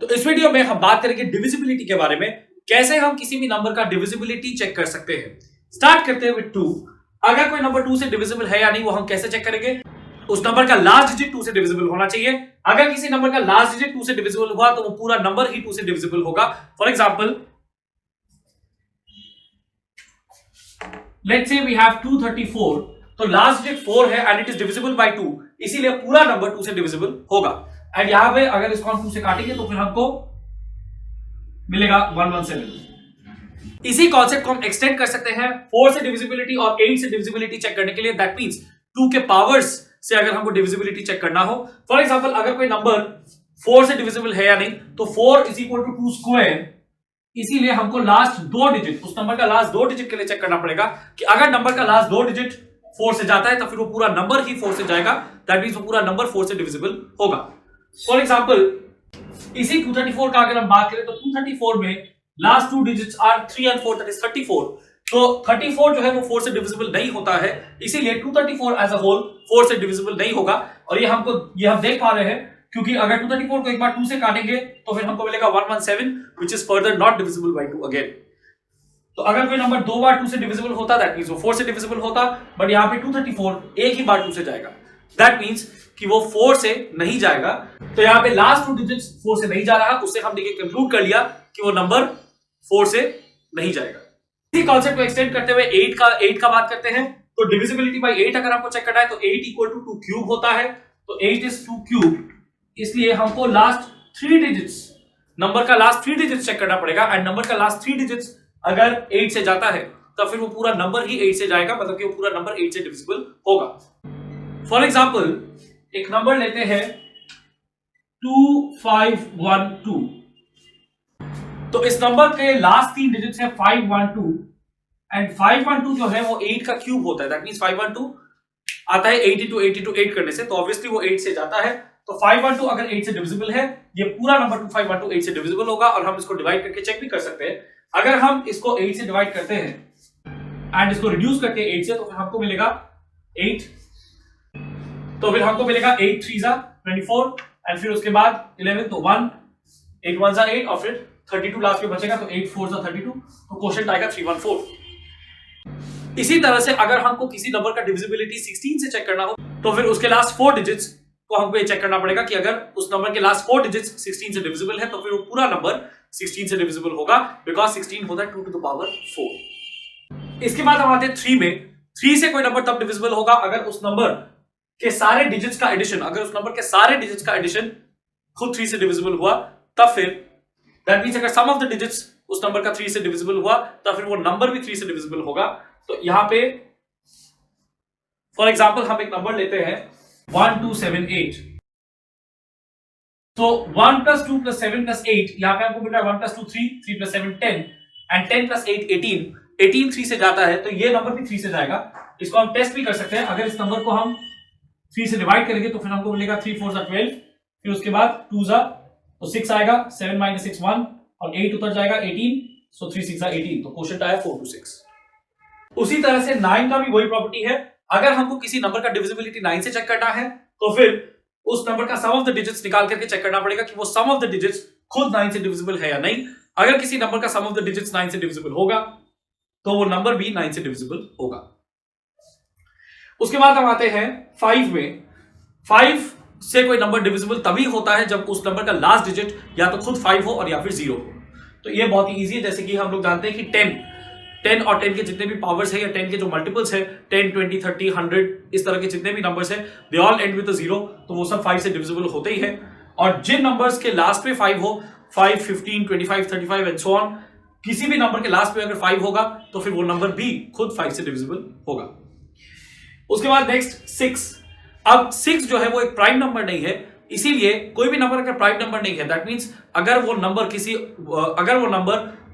तो इस वीडियो में हम बात करेंगे डिविजिबिलिटी के बारे में, कैसे हम किसी भी नंबर का डिविजिबिलिटी चेक कर सकते हैं। स्टार्ट करते हैं विद 2। अगर कोई नंबर 2 से डिविजिबल है या नहीं वो हम कैसे चेक करेंगे? उस नंबर का लास्ट डिजिट 2 से डिविजिबल होना चाहिए। अगर किसी नंबर का लास्ट डिजिट 2 से डिविजिबल हुआ तो वो पूरा नंबर ही 2 से डिविजिबल होगा। For example let's say we have 234, तो लास्ट डिजिट 4 है and it is divisible by 2, इसीलिए पूरा नंबर 2 से डिविजिबल होगा। एंड यहां पे अगर इसको हम 2 से काटेंगे तो फिर हमको मिलेगा 117। इसी कॉन्सेप्ट को हम एक्सटेंड कर सकते हैं 4 से डिविजिबिलिटी और 8 से डिविजिबिलिटी चेक करने के लिए। दैट मींस 2 के पावर्स से अगर हमको डिविजिबिलिटी चेक करना हो, फॉर एग्जांपल अगर कोई नंबर 4 से डिविजिबल है या नहीं, तो 4 इज इक्वल टू 2 स्क्वायर, इसीलिए हमको लास्ट 2 डिजिट, उस नंबर का लास्ट 2 डिजिट के लिए चेक करना पड़ेगा कि अगर नंबर का लास्ट 2 डिजिट 4 से जाता है तो फिर वो पूरा नंबर ही 4 से जाएगा। दैट मींस वो पूरा नंबर 4 से डिविजिबल होगा। फॉर एग्जांपल इसी 234 का अगर हम बात करें तो 234 में last 2 digits are 3 and 4, that is 34। तो 34 जो है वो 4 से डिविजिबल नहीं होता है, इसीलिए 234 एज अ होल 4 से डिविजिबल नहीं होगा। और ये हम देख पा रहे हैं क्योंकि अगर 234 को एक बार 2 से काटेंगे तो फिर हमको मिलेगा 117 which is further not divisible by 2 again. तो अगर कोई नंबर 2 बार 2 से डिविजिबल होता दैट मींस वो 4 से डिविजिबल होता, बट यहां पे 234 एक ही बार 2 से जाएगा, दैट मींस कि वो 4 से नहीं जाएगा। तो यहां पे लास्ट 2 डिजिट्स 4 से नहीं जा रहा, उससे हमने ये कंक्लूड कर लिया कि वो नंबर 4 से नहीं जाएगा। इसी कॉन्सेप्ट को एक्सटेंड करते हुए 8 का बात करते हैं। तो डिविजिबिलिटी बाय 8 अगर आपको चेक करना है तो 8 इक्वल टू 2 क्यूब होता है, तो 8 इज 2 क्यूब, इसलिए हमको लास्ट 3 डिजिट्स, नंबर का लास्ट 3 डिजिट्स चेक करना पड़ेगा। एंड नंबर का लास्ट 3 डिजिट्स अगर 8 से जाता है तो फिर वो पूरा नंबर ही 8 से जाएगा, मतलब कि वो पूरा नंबर 8 से डिविजिबल होगा। फॉर एग्जांपल एक नंबर लेते हैं 2512, तो इस नंबर के लास्ट 3 डिजिट्स है 512 एंड 512 जो है वो 8 का क्यूब होता है। दैट मींस 512 आता है 8 into 8 into 8 करने से, तो ऑब्वियसली वो 8 से जाता है। तो 512 अगर 8 से डिविजिबल है, ये पूरा नंबर 2512 8 से डिविजिबल होगा। और हम इसको डिवाइड करके चेक भी कर सकते हैं। अगर हम इसको 8 से डिवाइड करते हैं एंड इसको रिड्यूस करते हैं 8 से, तो फिर हमको मिलेगा 8, तो फिर हमको मिलेगा 8 3 जा 24 एंड फिर उसके बाद 11, तो 1 8 1 जा 8 और फिर 32 लास्ट में बचेगा, तो 8 4 जा 32, तो क्वोशिएंट आएगा 314। इसी तरह से अगर हमको किसी नंबर का डिविजिबिलिटी 16 से चेक करना हो तो फिर उसके लास्ट 4 डिजिट्स को हमको ये चेक करना पड़ेगा कि अगर उस नंबर के लास्ट 4 डिजिट्स 16 से डिविजिबल है तो फिर वो पूरा नंबर 16 से डिविजिबल होगा, बिकॉज 16 होता है 2 to the power 4। इसके बाद हम आते हैं 3 में। 3 से कोई नंबर तब डिविजिबल होगा अगर उस नंबर के सारे डिजिट्स का एडिशन, अगर उस नंबर के सारे डिजिट्स का एडिशन खुद 3 से डिविजिबल हुआ, तब फिर दैट मींस अगर सम ऑफ द डिजिट्स उस नंबर का 3 से डिविजिबल हुआ तब फिर वो नंबर भी 3 से डिविजिबल होगा। तो यहां पे फॉर एग्जांपल हम एक नंबर लेते हैं 1278, तो 1 + 2 + 7 + 8, यहां पे हमको मिल रहा है 1 + 2 3, 3 + 7 10 एंड 10 + 8 18। 18 3 से जाता है तो ये नंबर भी 3 से जाएगा। इसको हम टेस्ट भी कर सकते हैं। अगर इस नंबर को हम 3 से डिवाइड करेंगे तो फिर हमको मिलेगा 3 4 जा 12, फिर उसके बाद 2 जा तो 6 आएगा, 7 - 6 1 और 8 उतर जाएगा 18, सो 3 6 जा 18, तो क्वोशिएंट आया 4 to 6। उसी तरह से 9 का भी वही प्रॉपर्टी है। अगर हमको किसी नंबर का डिविजिबिलिटी 9 से चेक करना है तो फिर उस नंबर का सम ऑफ द डिजिट्स निकाल करके चेक करना पड़ेगा कि वो सम ऑफ द डिजिट्स खुद 9 से डिविजिबल है या नहीं। अगर किसी नंबर का सम ऑफ द डिजिट्स 9 से डिविजिबल होगा तो वो नंबर भी 9 से डिविजिबल होगा। उसके बाद हम आते हैं 5 में। 5 से कोई नंबर डिविजिबल तभी होता है जब उस नंबर का लास्ट डिजिट या तो खुद 5 हो और या फिर 0 हो। तो ये बहुत ही इजी है, जैसे कि हम लोग जानते हैं कि 10 और 10 के जितने भी पावर्स है या 10 के जो मल्टीपल्स है 10 20 30 100 इस तरह के जितने भी नंबर्स है दे ऑल एंड विद 0, तो वो सब 5 से डिविजिबल होते ही है। और जिन नंबर्स के लास्ट में 5 हो, 5 15 25 35 एंड सो ऑन, किसी भी नंबर के लास्ट में अगर 5 होगा तो फिर वो नंबर भी खुद 5 से डिविजिबल होगा। उसके बाद नेक्स्ट 6। अब 6 जो है वो एक प्राइम नंबर नहीं है, इसीलिए कोई भी नंबर अगर प्राइम नंबर नहीं है दैट मींस अगर वो नंबर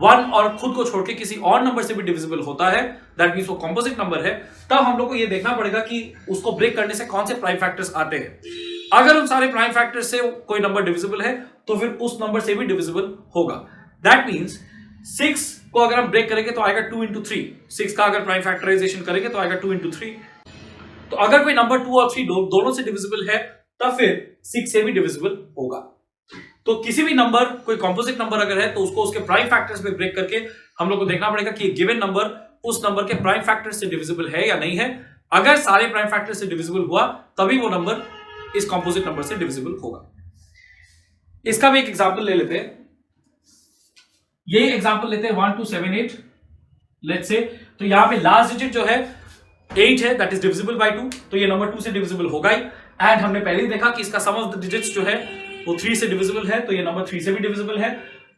1 और खुद को छोड़ के किसी और नंबर से भी डिविजिबल होता है, दैट मींस वो कॉम्पोजिट नंबर है, तब हम लोग को ये देखना पड़ेगा कि उसको ब्रेक करने से कौन से प्राइम फैक्टर्स आते हैं। अगर उन सारे प्राइम फैक्टर्स से कोई नंबर डिविजिबल है तो फिर उस नंबर से भी डिविजिबल होगा। दैट मींस 6 को अगर हम ब्रेक करेंगे तो आएगा 2 into 3। 6 का अगर प्राइम फैक्टराइजेशन करेंगे तो आएगा 2 into 3। तो अगर कोई नंबर 2 और 3 दोनों से डिविजिबल है तब फिर 6 से भी डिविजिबल होगा। तो किसी भी नंबर, कोई कॉम्पोजिट नंबर अगर है तो उसको उसके प्राइम फैक्टर्स में ब्रेक करके हम लोग को देखना पड़ेगा कि गिवन नंबर उस नंबर के प्राइम फैक्टर से डिविजिबल है या नहीं है। अगर सारे प्राइम फैक्टर से डिविजिबल हुआ तभी वो नंबर इस कॉम्पोजिट नंबर से डिविजिबल होगा। इसका भी एक एग्जांपल ले लेते हैं। यही एग्जांपल लेते हैं 1 2 7 8 लेट्स से। तो यहां पे लास्ट डिजिट जो है 8 है, दैट इज डिविजिबल बाय 2, तो ये नंबर 2 से डिविजिबल होगा ही। एंड हमने पहले ही देखा कि इसका सम ऑफ द डिजिट्स जो है वो 3 से डिविजिबल है, तो ये नंबर 3 से भी डिविजिबल है।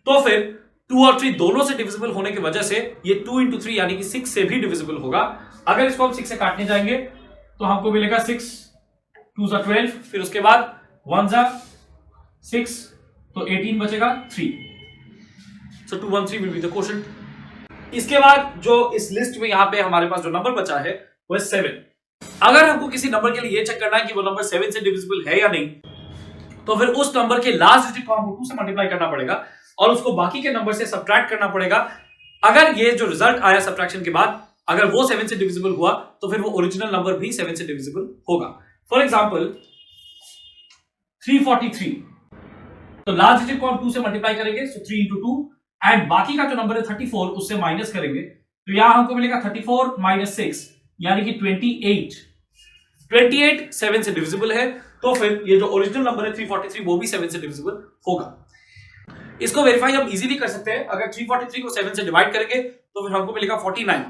तो फिर 2 और 3 दोनों से डिविजिबल होने की वजह से ये 2 into 3 यानी कि 6 से भी डिविजिबल होगा। अगर इसको हम 6 से काटने जाएंगे तो हमको मिलेगा 6 2 जा 12, फिर उसके बाद 1 जा 6, तो 18 बचेगा 3। सो 213 विल बी द क्वोशंट। इसके बाद जो इस लिस्ट में यहां पे हमारे पास जो नंबर बचा है वो है 7। अगर हमको किसी नंबर के लिए ये चेक करना है कि वो नंबर 7 से डिविजिबल है या नहीं, तो फिर उस नंबर के लास्ट डिजिट को हमको 2 से मल्टीप्लाई करना पड़ेगा और उसको बाकी के नंबर से सब्ट्रैक्ट करना पड़ेगा। अगर ये जो रिजल्ट आया सब्ट्रैक्शन के बाद अगर वो 7 से डिविजिबल हुआ तो फिर वो ओरिजिनल नंबर भी 7 से डिविजिबल होगा। फॉर एग्जांपल 343, तो लास्ट डिजिट को हम 2 से मल्टीप्लाई करेंगे, सो 3 into 2, एंड बाकी का जो नंबर है 34 उससे माइनस करेंगे, तो यहां हमको मिलेगा 34 minus 6 यानी कि 28। 28 7 से डिविजिबल है, तो फिर ये जो ओरिजिनल नंबर है 343 वो भी 7 से डिविजिबल होगा। इसको वेरीफाई हम इजीली कर सकते हैं। अगर 343 को 7 से डिवाइड करेंगे तो फिर हमको मिलेगा 49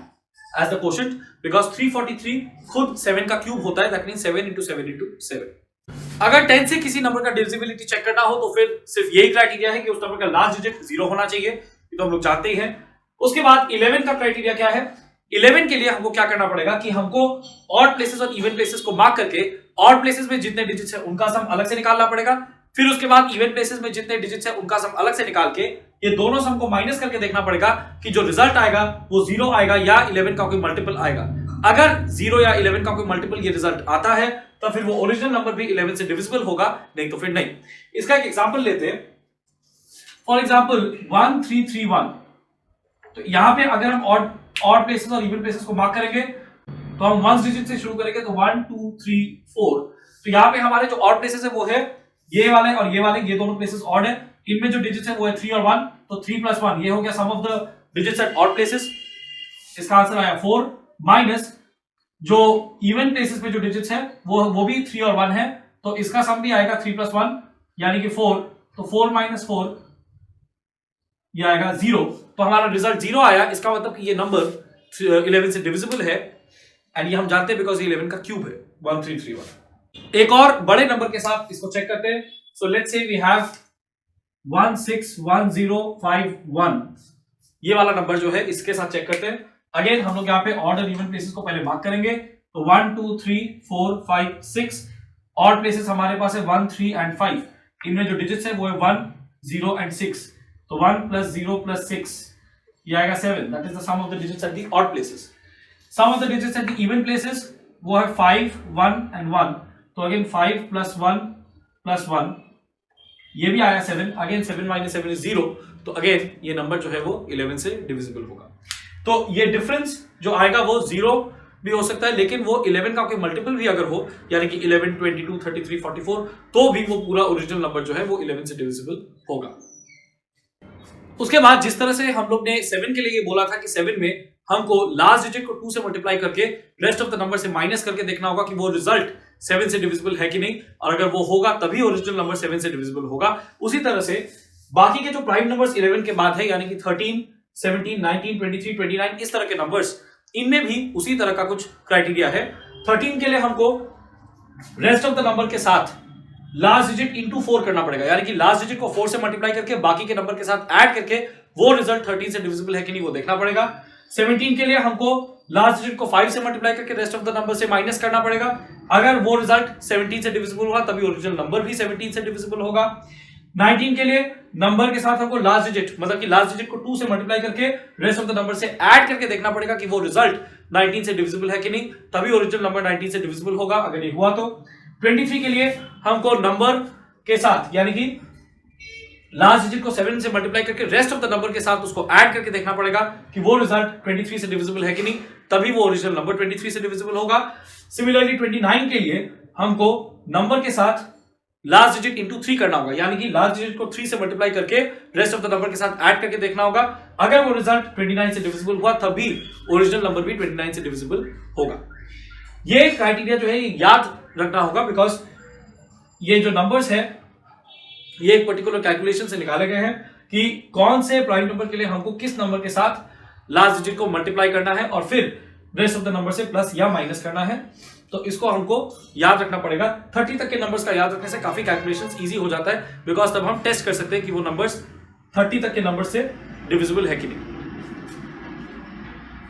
एज द क्वोशंट, बिकॉज 343 खुद 7 का क्यूब होता है, दैट मींस 7 into 7 into 7। अगर 10 से किसी नंबर का डिविजिबिलिटी चेक करना हो तो फिर सिर्फ यही क्राइटेरिया है कि उस नंबर का लास्ट डिजिट 0 होना चाहिए, ये तो हम लोग जानते ही हैं। उसके बाद 11 का क्राइटेरिया क्या है? 11 के लिए हमको क्या करना पड़ेगा कि हमको ऑड प्लेसेस और इवन प्लेसेस को मार्क करके ऑड प्लेसेस में जितने डिजिट्स हैं उनका सम अलग से निकालना पड़ेगा, फिर उसके बाद इवन प्लेसेस में जितने डिजिट्स हैं उनका सम अलग से निकाल के ये दोनों सम को माइनस करके देखना पड़ेगा कि जो रिजल्ट आएगा वो 0 आएगा या 11 का कोई मल्टीपल आएगा। अगर 0 या 11 का कोई मल्टीपल ये रिजल्ट आता है तो फिर वो ओरिजिनल नंबर भी 11 से डिविजिबल होगा, नहीं तो फिर नहीं। इसका एक एग्जांपल लेते हैं। फॉर एग्जांपल 1331, तो यहां पे अगर हम ऑड प्लेसेस और इवन प्लेसेस को मार्क करेंगे तो हम 1 डिजिट से शुरू करेंगे, तो 1 2 3 4। तो यहां पे हमारे जो ऑड प्लेसेस है वो है ये वाले और ये वाले, ये दोनों प्लेसेस ऑड है। इनमें जो डिजिट्स है वो है 3 और 1, तो 3 + 1 ये हो गया sum of the digits at odd places. इसका आंसर आया 4, माइनस जो इवन प्लेसेस पे जो डिजिट्स है वो भी 3 और 1 है, तो इसका सम भी आएगा 3 + 1 यानी कि 4, तो 4 - 4 ये आएगा 0। तो हमारा रिजल्ट 0 आया। इसका मतलब कि ये नंबर 11 से डिविजिबल है, एंड ये हम जानते हैं बिकॉज ये 11 का क्यूब है 1331। एक और बड़े नंबर के साथ इसको चेक करते हैं। So let's say we have 161051, ये वाला नंबर जो है इसके साथ चेक करते हैं। अगेन हम लोग यहाँ पे ऑड और इवन प्लेसेस को पहले मार्क करेंगे, तो 1 2 3 4 5 6 ऑड प्लेसेस हमारे पास है 1 3 and 5। इनमें जो डिजिट्स है वो है 1 0 and 6, तो 1 + 0 + 6 ये आएगा 7, that is the sum of the digits at the odd places. Sum of the digits at the even places वो है 5 1 and 1, तो अगेन 5 + 1 + 1 ये भी आया 7। अगेन 7 - 7 is 0, तो अगेन ये नंबर जो है वो 11 से डिविजिबल होगा। तो ये डिफरेंस जो आएगा वो 0 भी हो सकता है, लेकिन वो 11 का कोई मल्टीपल भी अगर हो, यानी कि 11 22 33 44, तो भी वो पूरा ओरिजिनल नंबर जो है वो 11 से डिविजिबल होगा। उसके बाद जिस तरह से हम लोग ने 7 के लिए ये बोला था कि 7 में हमको लास्ट डिजिट को 2 से मल्टीप्लाई करके रेस्ट ऑफ द नंबर से माइनस करके देखना होगा कि वो रिजल्ट 7 से डिविजिबल है कि नहीं, और अगर वो होगा तभी ओरिजिनल नंबर 7 से डिविजिबल होगा। उसी तरह से बाकी के जो प्राइम नंबर्स 11 के बाद है, यानी कि 13 17 19 23 29 इस तरह के नंबर्स, इनमें भी उसी तरह का कुछ क्राइटेरिया है। 13 के लिए हमको रेस्ट ऑफ द नंबर के साथ लास्ट डिजिट इंटू 4 करना पड़ेगा, यानी कि लास्ट डिजिट को 4 से मल्टीप्लाई करके बाकी के नंबर के साथ ऐड करके वो रिजल्ट 13 से डिविजिबल है कि नहीं वो देखना पड़ेगा। 17 के लिए हमको लास्ट डिजिट को 5 से मल्टीप्लाई करके रेस्ट ऑफ द नंबर से माइनस करना पड़ेगा। अगर वो रिजल्ट 17 से डिविजिबल हुआ तभी ओरिजिनल नंबर भी 17 से डिविजिबल होगा। 19 के लिए नंबर के साथ हमको लास्ट डिजिट, मतलब कि लास्ट डिजिट को 2 से मल्टीप्लाई करके रेस्ट ऑफ द नंबर से ऐड करके देखना पड़ेगा कि वो रिजल्ट 19 से डिविजिबल है कि नहीं, तभी ओरिजिनल नंबर 19 से डिविजिबल होगा। अगर ये हुआ तो 23 के लिए हमको नंबर के साथ, यानी कि लास्ट डिजिट को 7 से मल्टीप्लाई करके रेस्ट ऑफ द नंबर के साथ उसको ऐड करके देखना पड़ेगा कि वो रिजल्ट 23 से डिविजिबल है कि नहीं, तभी वो ओरिजिनल नंबर 23 से डिविजिबल होगा। सिमिलरली 29 के लिए हमको नंबर के साथ लास्ट डिजिट इंटू 3 करना होगा, यानी कि लास्ट डिजिट को 3 से मल्टीप्लाई करके रेस्ट ऑफ द नंबर के साथ ऐड करके देखना होगा। अगर वो रिजल्ट 29 से डिविजिबल हुआ तब भी ओरिजिनल नंबर भी 29 से डिविजिबल होगा। ये क्राइटेरिया जो है याद रखना होगा, बिकॉज ये जो नंबर्स है ये एक पर्टिकुलर कैलकुलेशन से निकाले गए हैं कि कौन से प्राइम नंबर के लिए हमको किस नंबर के साथ लास्ट डिजिट को मल्टीप्लाई करना है और फिर रेस्ट ऑफ द नंबर से प्लस या माइनस करना है। तो इसको हमको याद रखना पड़ेगा। 30 तक के नंबर्स का याद रखने से काफी कैलकुलेशंस इजी हो जाता है, बिकॉज तब हम टेस्ट कर सकते हैं कि वो नंबर्स 30 तक के नंबर से डिविजिबल है कि नहीं।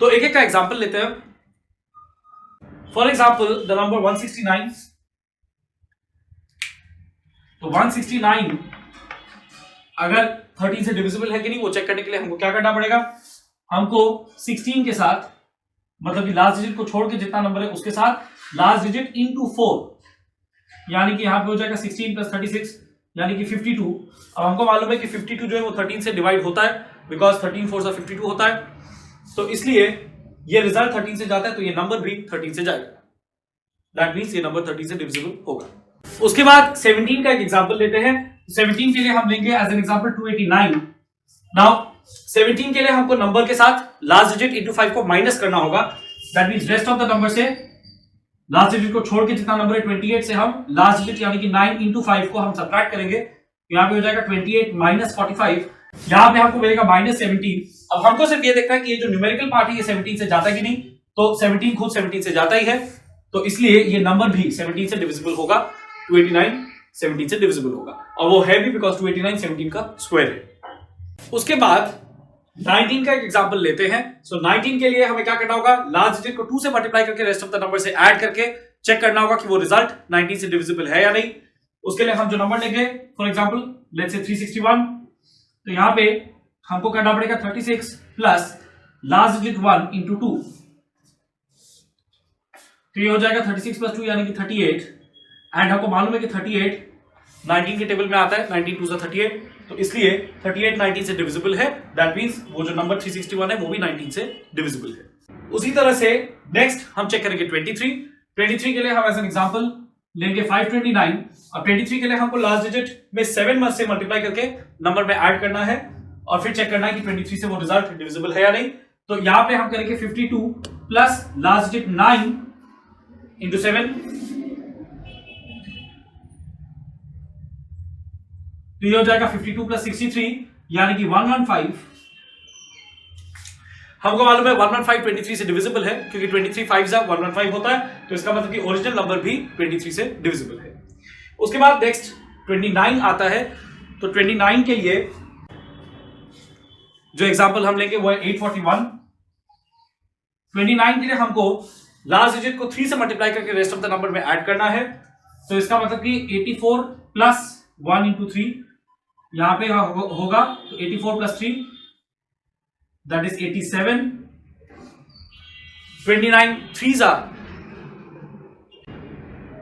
तो एक एक का एग्जांपल लेते हैं। For example the number 169। तो 169 अगर 13 से डिविजिबल है कि नहीं वो चेक करने के लिए हमको क्या करना पड़ेगा, हमको 16 के साथ, मतलब कि लास्ट डिजिट को छोड़ के जितना नंबर है उसके साथ लास्ट डिजिट इनटू 4, यानी कि यहां पे हो जाएगा 16 प्लस 36 यानी कि 52। अब हमको मालूम है कि 52 जो है वो 13 से डिवाइड होता है, बिकॉज 13 4 से 52 होता है। तो इसलिए ये रिजल्ट 13 से जाता है, तो ये नंबर भी 13 से जाएगा। दैट मींस ये नंबर 13 से डिविजिबल होगा। उसके बाद 17 का एक एग्जांपल लेते हैं। 17 के लिए हम लेंगे एज एन एग्जांपल 289। नाउ 17 के लिए हमको नंबर के साथ लास्ट डिजिट इंटू 5 को माइनस करना होगा। That means rest of the number से लास्ट डिजिट को छोड़ के जितना नंबर है 28 से हम लास्ट डिजिट यानी कि 9 इंटू 5 को हम सब्ट्रैक्ट करेंगे। यहाँ पे हो जाएगा 28 माइनस 45, यहाँ पे हमको मिलेगा माइनस 17। अब हमको सिर्फ ये देखना है कि ये जो न्यूमेरिकल पार्ट है ये 17 से जाता है कि नहीं। तो 17 खुद 17 से जाता ही है, तो इसलिए ये नंबर भी 17 से डिविजिबल होगा। 289 17 से डिविजिबल होगा, और वो है भी बिकॉज 289 17 का स्क्वायर है। उसके बाद 19 का एक एग्जांपल लेते हैं। सो 19 के लिए हमें क्या करना होगा, लास्ट डिजिट को 2 से मल्टीप्लाई करके रेस्ट ऑफ द नंबर से ऐड करके चेक करना होगा कि वो रिजल्ट 19 से डिविजिबल है या नहीं। उसके लिए हम जो नंबर लेंगे, फॉर एग्जांपल लेट्स से 361, तो यहां पे हमको करना पड़ेगा 36 प्लस लास्ट डिजिट 1 इंटू 2, तो ये हो जाएगा 36 प्लस 2 यानी कि 38। एंड हमको मालूम है कि 38 19 के टेबल में आता है, 19 2 38, तो इसलिए 38 19 से डिविजिबल है। दैट मींस वो जो नंबर 361 है वो भी 19 से डिविजिबल है। उसी तरह से नेक्स्ट हम चेक करेंगे 23 के लिए हम एज एन एग्जांपल लेंगे 529, और 23 के लिए हमको लास्ट डिजिट में 7 से मल्टीप्लाई करके नंबर में ऐड करना है और फिर चेक करना है कि 23 से वो रिजल्ट डिविजिबल है या नहीं। तो यहां पे हम करेंगे 52 प्लस लास्ट डिजिट 9 इंटू 7, तो ये हो जाएगा 52 प्लस 63 यानी कि 115। हमको मालूम है 115 23 से डिविजिबल है, क्योंकि 23 5 115 होता है, तो इसका मतलब कि ओरिजिनल नंबर भी 23 से डिविजिबल है। उसके बाद नेक्स्ट 29 आता है। तो 29 के लिए जो एग्जांपल हम लेंगे वो है 841। 29 के लिए हमको लास्ट डिजिट को 3 से मल्टीप्लाई करके रेस्ट ऑफ द नंबर में ऐड करना है, तो इसका मतलब कि 84 प्लस 1 इंटू 3 यहां पे होगा, तो 84 प्लस 3 दैट इज 87। 29 3s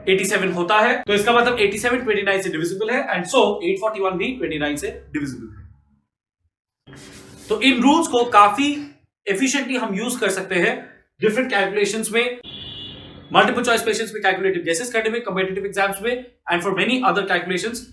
87 होता है, तो इसका मतलब 87 29 से डिविजिबल है, एंड सो 841 भी 29 से डिविजिबल है। तो इन रूल्स को काफी एफिशिएंटली हम यूज कर सकते हैं डिफरेंट कैलकुलेशंस में, मल्टीपल चॉइस क्वेश्चंस में, कैलकुलेटिव गेसेस करने में, कॉम्पिटिटिव एग्जाम्स में, and for many other calculations